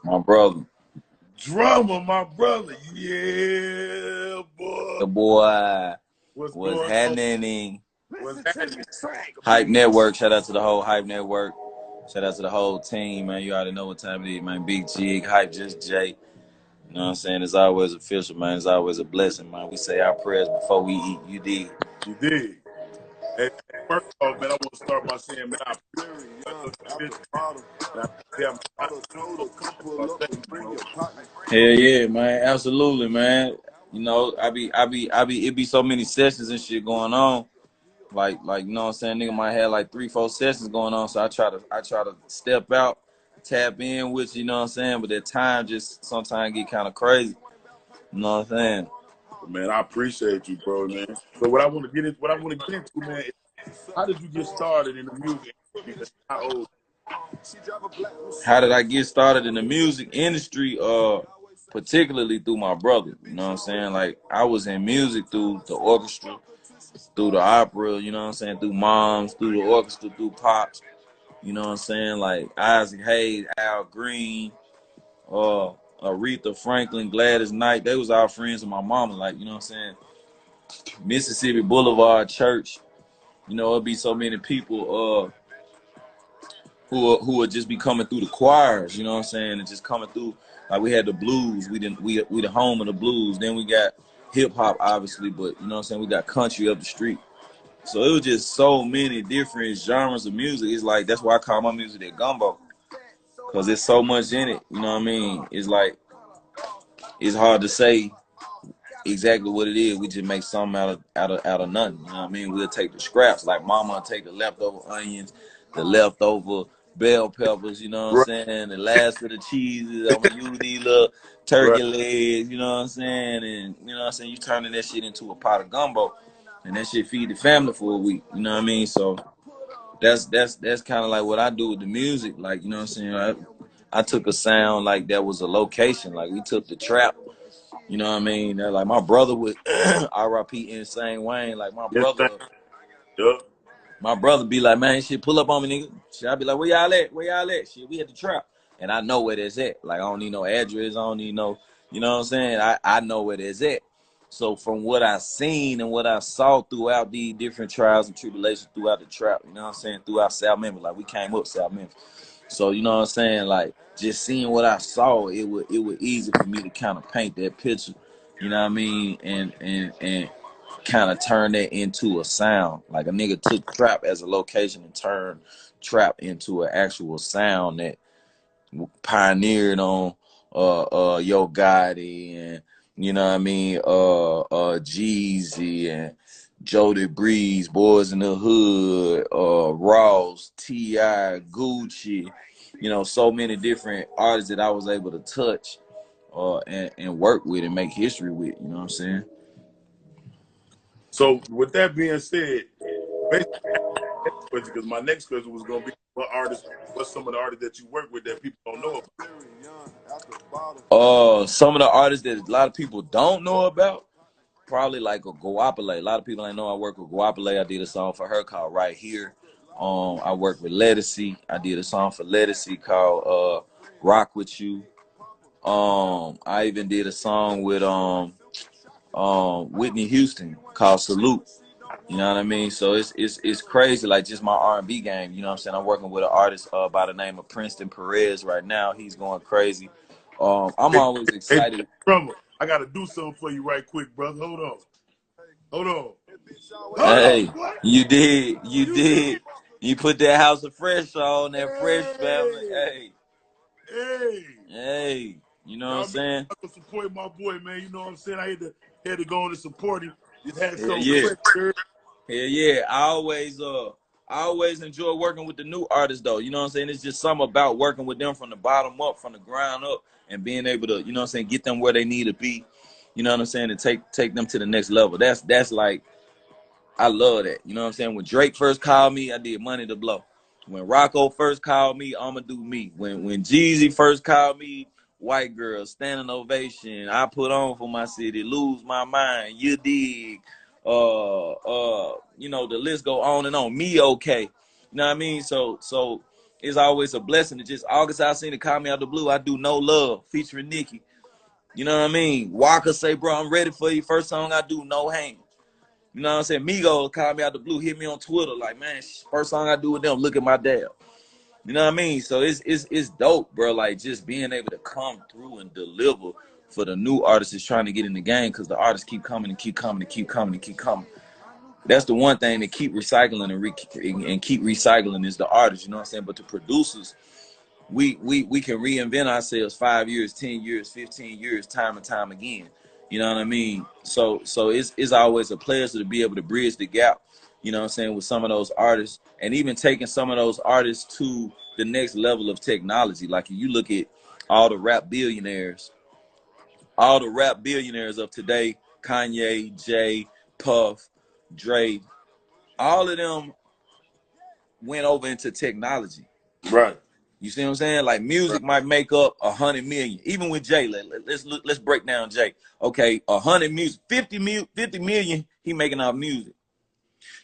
My brother. Drumma, my brother. Yeah, boy. The boy What's was going on? happening. What's happening? Hype Network. Shout out to the whole Hype Network. Shout out to the whole team, man. You already know what time it is, man. Bigg Jigg, Hype Just Jay. You know what I'm saying? It's always official, man. It's always a blessing, man. We say our prayers before we eat. You dig? You did. Hey, first off, man, I want to start by saying, man, I appreciate you. Hell yeah, man. Absolutely, man. You know, it be so many sessions and shit going on. Like, you know what I'm saying? Nigga might have like 3-4 sessions going on. So I try to step out, tap in with you know what I'm saying? But that time just sometimes get kind of crazy. You know what I'm saying? Man, I appreciate you, bro, man. So what I want to get into, man, is how did you get started in the music industry? How old? How did I get started in the music industry? Particularly through my brother. You know what I'm saying? Like I was in music through the orchestra, through the opera, you know what I'm saying, through moms, through the orchestra, through pops, you know what I'm saying, like Isaac Hayes, Al Green, Aretha Franklin, Gladys Knight, they was all friends of my mama, like, you know what I'm saying, Mississippi Boulevard Church, you know, it'd be so many people who would just be coming through the choirs, you know what I'm saying, and just coming through, like we had the blues, we the home of the blues, then we got hip hop obviously, but you know what I'm saying, we got country up the street. So it was just so many different genres of music. It's like, that's why I call my music that gumbo. Because there's so much in it. You know what I mean? It's like, it's hard to say exactly what it is. We just make something out of nothing. You know what I mean? We'll take the scraps. Like mama will take the leftover onions, the leftover bell peppers, you know what I'm Right. saying? The last of the cheeses. I'm going to use these little turkey legs, you know what I'm saying? And, you know what I'm saying? You turning that shit into a pot of gumbo. And that shit feed the family for a week. You know what I mean? So that's kind of like what I do with the music. Like, you know what I'm saying? I took a sound like that was a location. Like we took the trap. You know what I mean? Like my brother would R.I.P. Insane Wayne. Like Yes, thank you. my brother be like, man, shit, pull up on me, nigga. Shit, I be like, where y'all at? Where y'all at? Shit, we at the trap. And I know where that's at. Like I don't need no address. I don't need no, you know what I'm saying? I know where that's at. So from what I seen and what I saw throughout the different trials and tribulations throughout the trap, you know what I'm saying? Throughout South Memphis, like we came up South Memphis. So you know what I'm saying? Like just seeing what I saw, it was easy for me to kind of paint that picture. You know what I mean? And kind of turn that into a sound. Like a nigga took trap as a location and turned trap into an actual sound that pioneered on Yo Gotti and you know what I mean, Jeezy and Jody Breeze, Boys in the Hood, Ross, T.I., Gucci, you know, so many different artists that I was able to touch and work with and make history with, you know what I'm saying? So with that being said, basically, because my next question was going to be what's some of the artists that you work with that people don't know about? Some of the artists that a lot of people don't know about, probably like a Guapale. A lot of people ain't know I work with Guapale. I did a song for her called Right Here. I work with Lettucey. I did a song for Lettucey called Rock With You. I even did a song with Whitney Houston called Salute. You know what I mean? So it's crazy, like just my R&B game. You know what I'm saying? I'm working with an artist by the name of Princeton Perez right now. He's going crazy. I'm always excited. Hey, Drumma, I got to do something for you right quick, brother. Hold on. Hey, you did. You put that House of Fresh on, that Fresh family. Hey. You know what I'm saying? I support my boy, man. You know what I'm saying? I had to go on and support him. Just had Hell some yeah. fresh. Hell yeah. I always enjoy working with the new artists though. You know what I'm saying? It's just something about working with them from the bottom up, from the ground up, and being able to, you know what I'm saying, get them where they need to be. You know what I'm saying? And take them to the next level. That's like, I love that. You know what I'm saying? When Drake first called me, I did Money to Blow. When Rocco first called me, I'ma do me. When Jeezy first called me, White Girl, Standing Ovation, I Put On For My City, Lose My Mind, You Dig, you know, the list go on and on. Me Okay. You know what I mean? So it's always a blessing to just August I seen it call me out the blue. I do No Love featuring Nicki. You know what I mean? Walker say, bro, I'm ready for you. First song I do, No Hands. You know what I'm saying? Migos called me out the blue, hit me on Twitter, like, man, first song I do with them, look at my dad. You know what I mean? So it's dope, bro. Like, just being able to come through and deliver for the new artists is trying to get in the game, because the artists keep coming and keep coming and keep coming and keep coming. That's the one thing that keep recycling and keep recycling is the artists. You know what I'm saying? But the producers, we can reinvent ourselves 5 years, 10 years, 15 years, time and time again. You know what I mean? So it's always a pleasure to be able to bridge the gap, you know what I'm saying, with some of those artists, and even taking some of those artists to the next level of technology. Like, you look at all the rap billionaires of today, Kanye, Jay, Puff, Dre, all of them went over into technology. Right. You see what I'm saying? Like, music might make up 100 million. Even with Jay, let's break down Jay. Okay, 100 music, 50 million he making out music.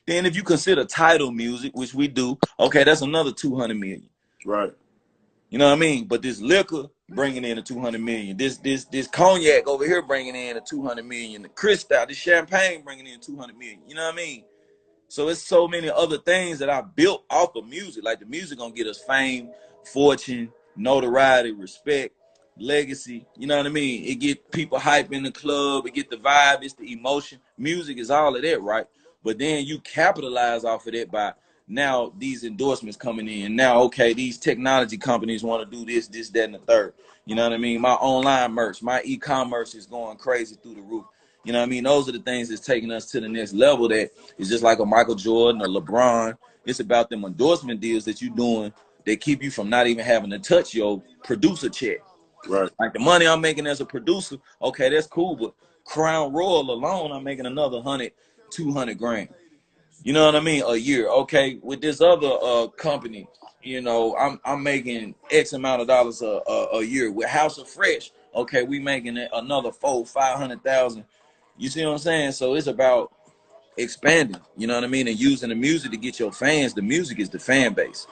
Then if you consider title music, which we do, okay, that's another 200 million. Right. You know what I mean? But this liquor bringing in a 200 million. This cognac over here bringing in a 200 million. The Cristal, this champagne bringing in 200 million. You know what I mean? So it's so many other things that I built off of music. Like, the music gonna get us fame, fortune, notoriety, respect, legacy. You know what I mean? It get people hype in the club. It get the vibe. It's the emotion. Music is all of that, right? But then you capitalize off of that by now these endorsements coming in. Now, okay, these technology companies want to do this, that, and the third. You know what I mean? My online merch, my e-commerce is going crazy through the roof. You know what I mean? Those are the things that's taking us to the next level. That is just like a Michael Jordan or LeBron. It's about them endorsement deals that you're doing that keep you from not even having to touch your producer check. Right. Like, the money I'm making as a producer, okay, that's cool, but Crown Royal alone, I'm making another 100, 200 grand. You know what I mean? A year. Okay, with this other company, you know, I'm making X amount of dollars a year. With House of Fresh, okay, we making another 500,000. You see what I'm saying? So it's about expanding, you know what I mean, and using the music to get your fans. The music is the fan base.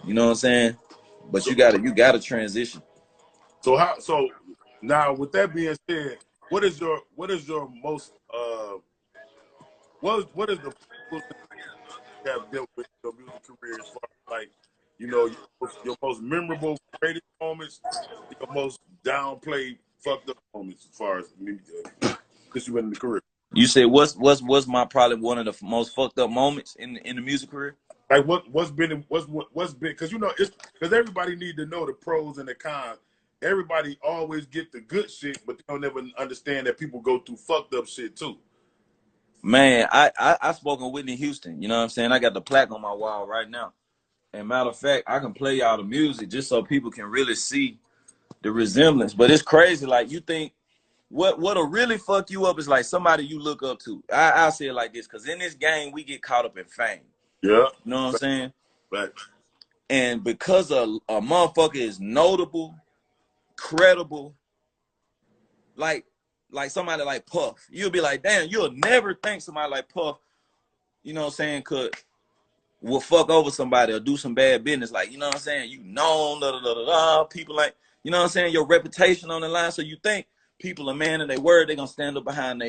You know what I'm saying? But you gotta transition. So now, with that being said, what is your most what is the most you have dealt with your music career, as far as, like, you know, your most memorable, greatest moments, your most downplayed, fucked up moments, as far as since you've been in the career? You say what's my probably one of the most fucked up moments in the music career? Like, what's been because, you know, it's because everybody need to know the pros and the cons. Everybody always get the good shit, but they don't ever understand that people go through fucked up shit too. Man, I spoke on Whitney Houston. You know what I'm saying? I got the plaque on my wall right now. And matter of fact, I can play y'all the music just so people can really see the resemblance. But it's crazy. Like, you think what'll really fuck you up is like somebody you look up to. I'll say it like this, because in this game we get caught up in fame. Yeah. You know what I'm saying? Right. And because a motherfucker is notable, credible, like somebody like Puff, you'll be like, damn, you'll never think somebody like Puff, you know what I'm saying, will fuck over somebody or do some bad business. Like, you know what I'm saying? You known, people, like, you know what I'm saying? Your reputation on the line. So you think people are man and they word, they're going to stand up behind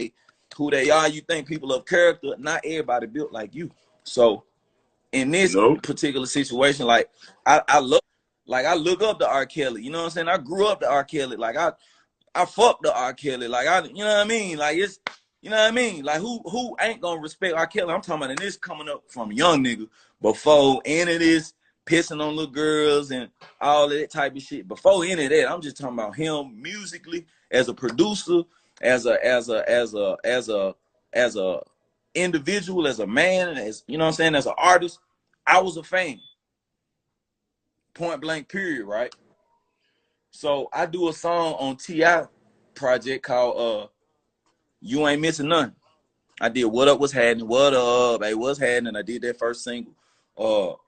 who they are. You think people of character. Not everybody built like you. So in this particular situation, like, I look up to R. Kelly. You know what I'm saying? I grew up to R. Kelly. Like, I fucked the R. Kelly. Like, you know what I mean? Like, it's, you know what I mean? Like, who ain't gonna respect R. Kelly? I'm talking about, and this coming up from a young nigga before any of this pissing on little girls and all that type of shit. Before any of that, I'm just talking about him musically, as a producer, as a individual, as a man, as, you know what I'm saying, as an artist. I was a fan. Point blank, period, right? So I do a song on T.I. project called You Ain't Missing None. I did What Up, What's Happening, What Up, Hey, What's Happening. I did that first single.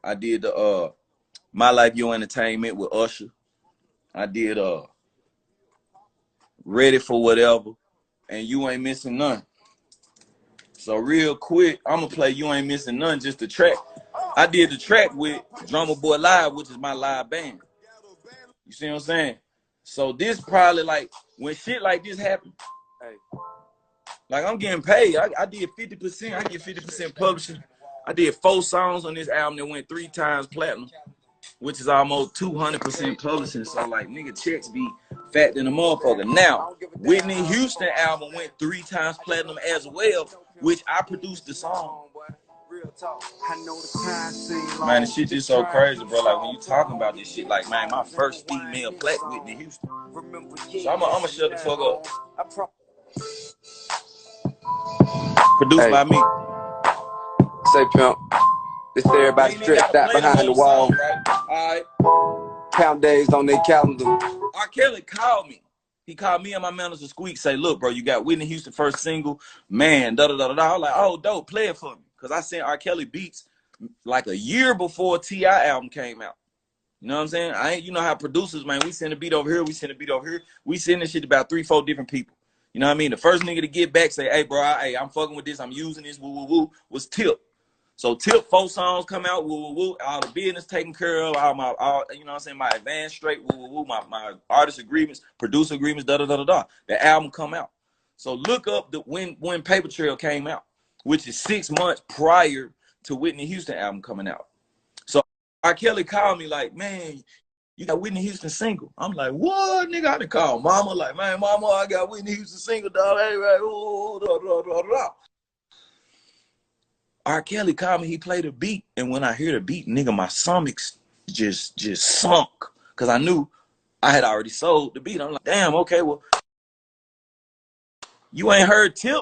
I did the My Life, Your Entertainment with Usher. I did Ready for Whatever and You Ain't Missing None. So real quick, I'm gonna play You Ain't Missing None, just the track. I did the track with Drumma Boy Live, which is my live band. You see what I'm saying? So this probably like when shit like this happen, like I'm getting paid. I did 50%. I get 50% publishing. I did 4 songs on this album that went 3 times platinum, which is almost 200% publishing. So like nigga checks be fat than a motherfucker. Now Whitney Houston album went 3 times platinum as well, which I produced the song. Man, this shit just so crazy, bro. Like when you talking about this shit, like man, my first female black Whitney Houston. So I'ma shut the fuck up. Produced by me. Say pimp. This everybody stretched out behind the wall. Song, right? All right. Count days on their calendar. R. Kelly called me. He called me and my manager Squeak, say, look, bro, you got Whitney Houston first single, man, da-da-da-da-da. I was like, oh, dope, play it for me. Because I sent R. Kelly beats like a year before T.I. album came out. You know what I'm saying? You know how producers, man, we send a beat over here, we send a beat over here. We send this shit to about 3-4 different people. You know what I mean? The first nigga to get back, say, hey, bro, I'm fucking with this, I'm using this, woo-woo-woo, was Tip. So Tip 4 songs come out, woo-woo-woo, all the business taken care of, all you know what I'm saying, my advance straight, woo-woo-woo, my artist agreements, producer agreements, da-da-da-da-da. The album come out. So look up when Paper Trail came out, which is 6 months prior to Whitney Houston album coming out. So R. Kelly called me like, man, you got Whitney Houston single. I'm like, what, nigga? I done called mama, like, man, mama, I got Whitney Houston single, dog. Hey, right, ooh, da, da, da, da. R. Kelly called me, he played a beat, and when I hear the beat, nigga, my stomach's just sunk, because I knew I had already sold the beat. I'm like, damn, okay, well, you ain't heard Tip?